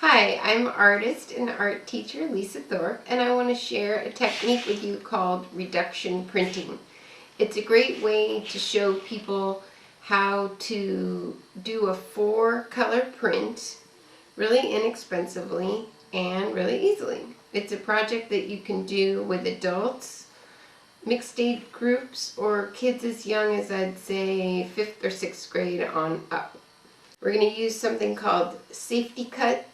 Hi, I'm artist and art teacher Lisa Thorpe, and I want to share a technique with you called reduction printing. It's a great way to show people how to do a 4-color print really inexpensively and really easily. It's a project that you can do with adults, mixed age groups, or kids as young as I'd say 5th or 6th grade on up. We're going to use something called safety cut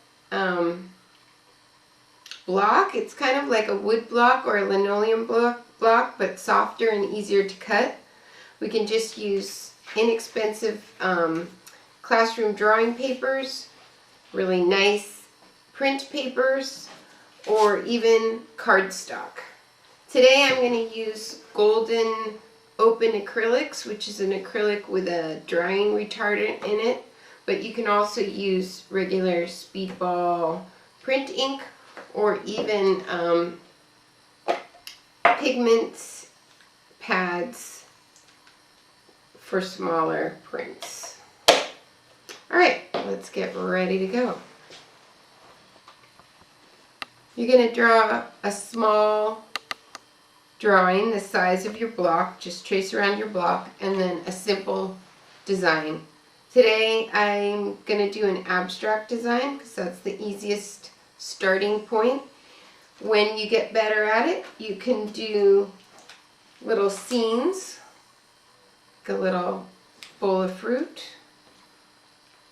block. It's kind of like a wood block or a linoleum block, but softer and easier to cut. We can just use inexpensive classroom drawing papers, really nice print papers, or even cardstock. Today I'm going to use golden open acrylics, which is an acrylic with a drying retardant in it, but you can also use regular speedball print ink or even pigment pads for smaller prints. Alright, let's get ready to go. You're going to draw a small drawing the size of your block, just trace around your block, and then a simple design. Today I'm going to do an abstract design because that's the easiest starting point. When you get better at it, you can do little scenes, like a little bowl of fruit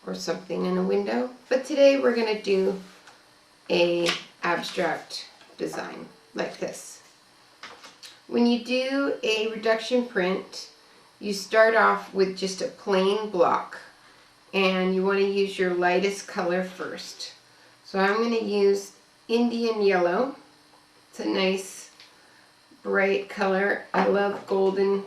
or something in a window. But today we're going to do an abstract design like this. When you do a reduction print, you start off with just a plain block, and you want to use your lightest color first. So I'm going to use Indian yellow. It's a nice bright color. I love golden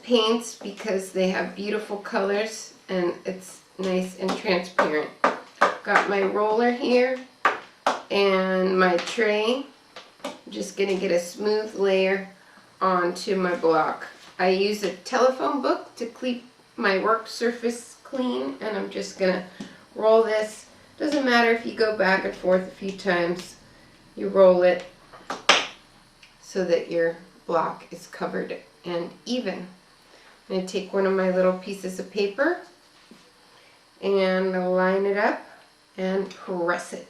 paints because they have beautiful colors and it's nice and transparent. Got my roller here and my tray. I'm just going to get a smooth layer onto my block. I use a telephone book to keep my work surface clean, and I'm just going to roll this. Doesn't matter if you go back and forth a few times, you roll it so that your block is covered and even. I'm going to take one of my little pieces of paper and line it up and press it.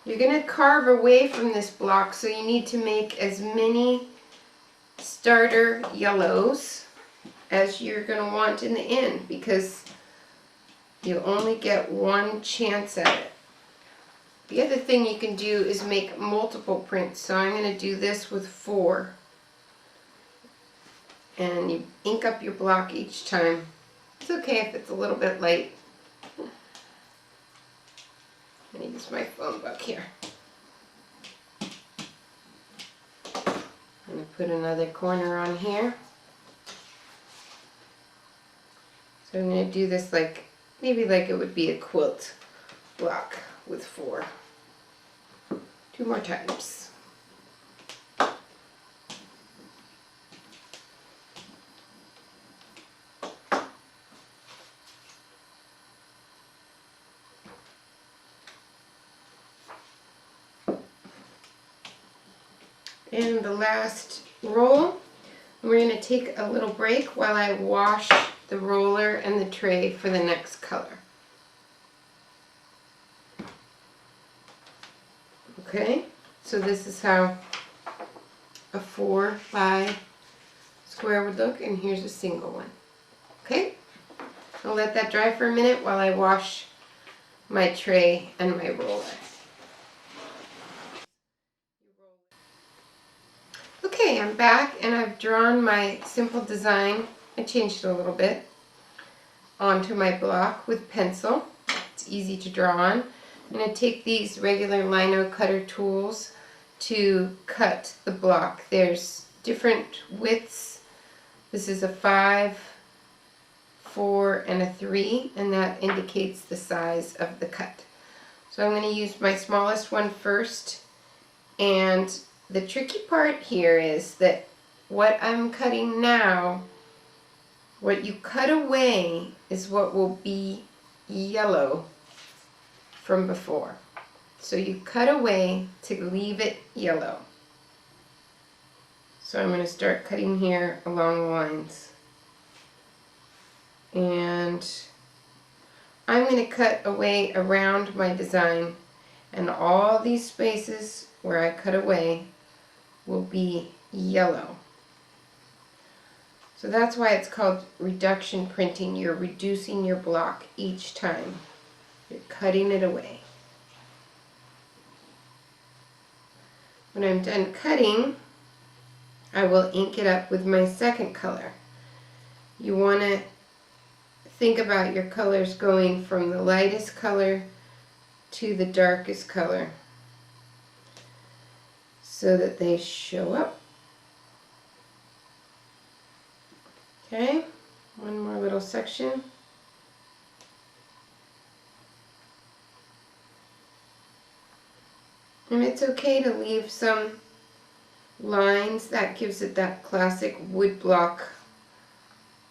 You're going to carve away from this block, so you need to make as many starter yellows as you're going to want in the end, because you only get one chance at it. The other thing you can do is make multiple prints. So I'm going to do this with 4. And you ink up your block each time. It's okay if it's a little bit light. I'm going to use my phone book here. I'm going to put another corner on here. So I'm going to do this like, maybe like it would be a quilt block with 4. 2 more times. And the last roll, we're going to take a little break while I wash the roller and the tray for the next color. Okay, so this is how a 4-by square would look, and here's a single one. Okay, I'll let that dry for a minute while I wash my tray and my roller. Okay, I'm back and I've drawn my simple design. I changed it a little bit onto my block with pencil. It's easy to draw on. I'm going to take these regular lino cutter tools to cut the block. There's different widths. This is a 5, 4, and a 3, and that indicates the size of the cut. So I'm going to use my smallest one first, and the tricky part here is that what I'm cutting now, what you cut away is what will be yellow from before. So you cut away to leave it yellow. So I'm going to start cutting here along the lines. And I'm going to cut away around my design, and all these spaces where I cut away will be yellow. So that's why it's called reduction printing. You're reducing your block each time. You're cutting it away. When I'm done cutting, I will ink it up with my second color. You want to think about your colors going from the lightest color to the darkest color so that they show up. Okay, one more little section. And it's okay to leave some lines. That gives it that classic woodblock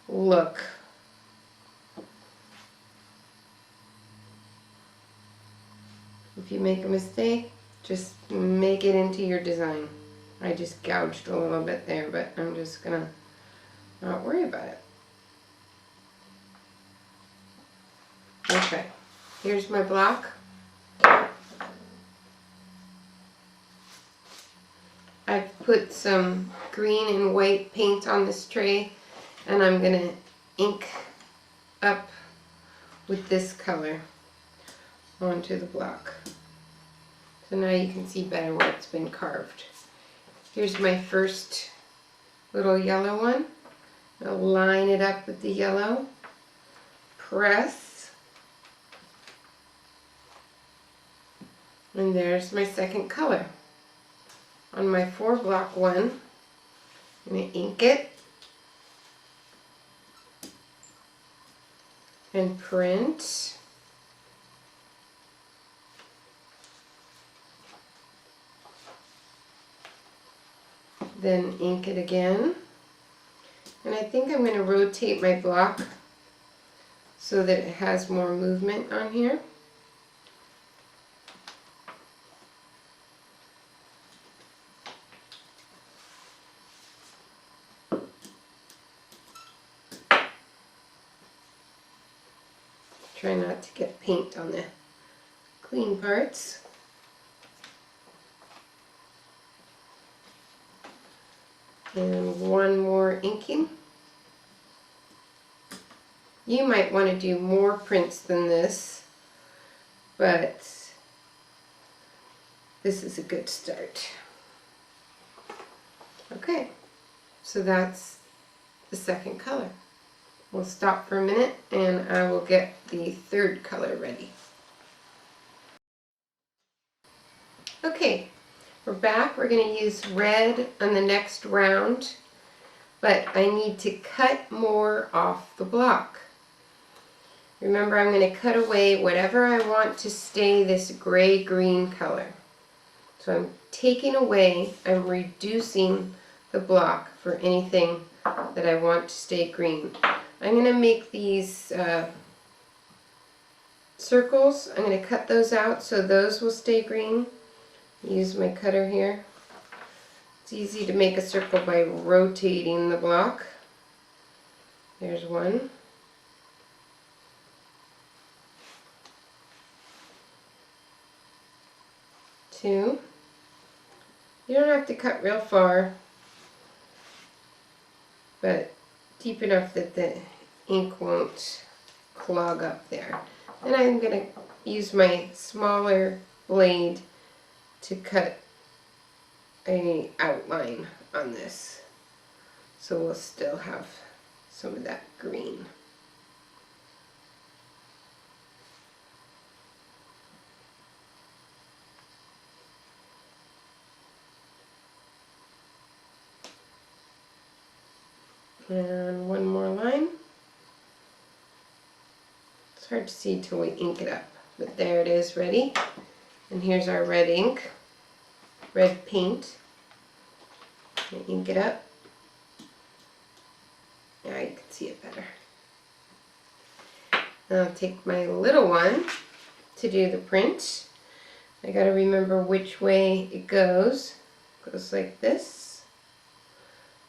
look. If you make a mistake, just make it into your design. I just gouged a little bit there, but I'm just gonna not worry about it. Okay, here's my block. I've put some green and white paint on this tray, and I'm gonna ink up with this color onto the block. So now you can see better where it's been carved. Here's my first little yellow one. I'll line it up with the yellow, press, and there's my second color. On my 4-block one, I'm going to ink it and print. Then ink it again. And I think I'm going to rotate my block so that it has more movement on here. Try not to get paint on the clean parts. And one more inking. You might want to do more prints than this, but this is a good start. Okay, so that's the second color. We'll stop for a minute and I will get the third color ready. Okay, we're back. We're going to use red on the next round, but I need to cut more off the block. Remember, I'm going to cut away whatever I want to stay this gray-green color. So I'm taking away, I'm reducing the block for anything that I want to stay green. I'm going to make these circles. I'm going to cut those out so those will stay green. Use my cutter here. It's easy to make a circle by rotating the block. There's one. Two. You don't have to cut real far, but deep enough that the ink won't clog up there. And I'm going to use my smaller blade to cut an outline on this. So we'll still have some of that green. And one more line. It's hard to see till we ink it up, but there it is, ready. And here's our red ink, red paint. Ink it up. Now you can see it better. Now I'll take my little one, to do the print. I gotta remember which way it goes. It goes like this.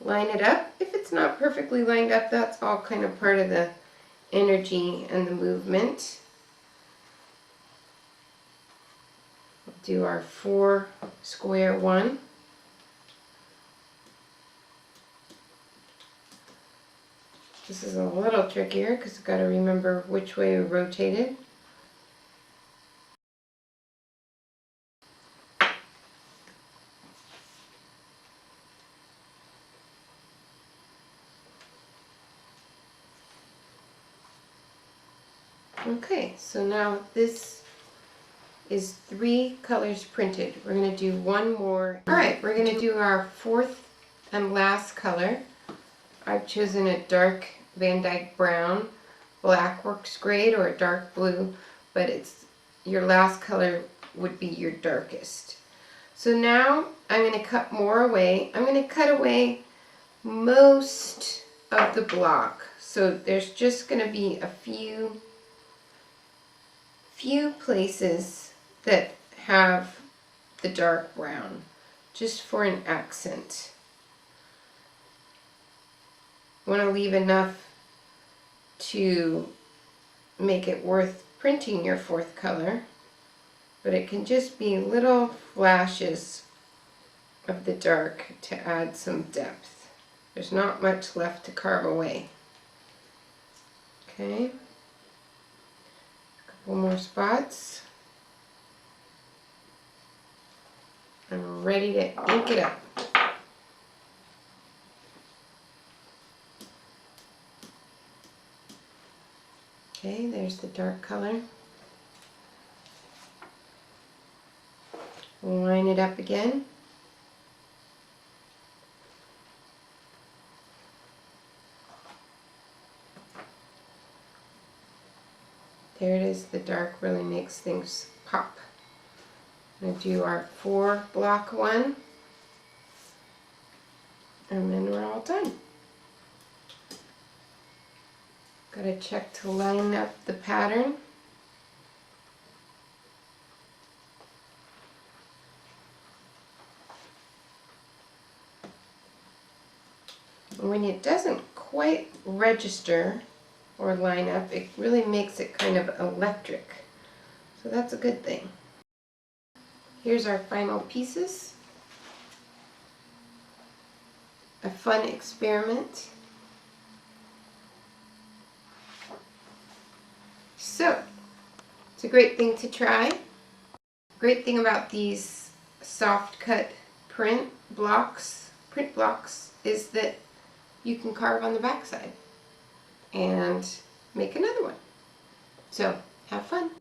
Line it up. If it's not perfectly lined up, that's all kind of part of the energy and the movement. We'll do our 4 square one. This is a little trickier because I've got to remember which way we rotated. Okay, so now this is 3 colors printed. We're going to do one more. Alright, we're going to do our 4th and last color. I've chosen a dark Van Dyke brown. Black works great, or a dark blue, but it's your last color would be your darkest. So now I'm going to cut more away. I'm going to cut away most of the block. So there's just going to be a few places that have the dark brown, just for an accent. Want to leave enough to make it worth printing your 4th color, but it can just be little flashes of the dark to add some depth. There's not much left to carve away. Okay, a couple more spots. I'm ready to ink it up. Okay, there's the dark color. Line it up again. There it is, the dark really makes things pop. I'm going to do our 4 block one, and then we're all done. Got to check to line up the pattern. When it doesn't quite register or line up, it really makes it kind of electric. So that's a good thing. Here's our final pieces. A fun experiment. So, it's a great thing to try. Great thing about these soft cut print blocks is that you can carve on the back side and make another one. So, have fun.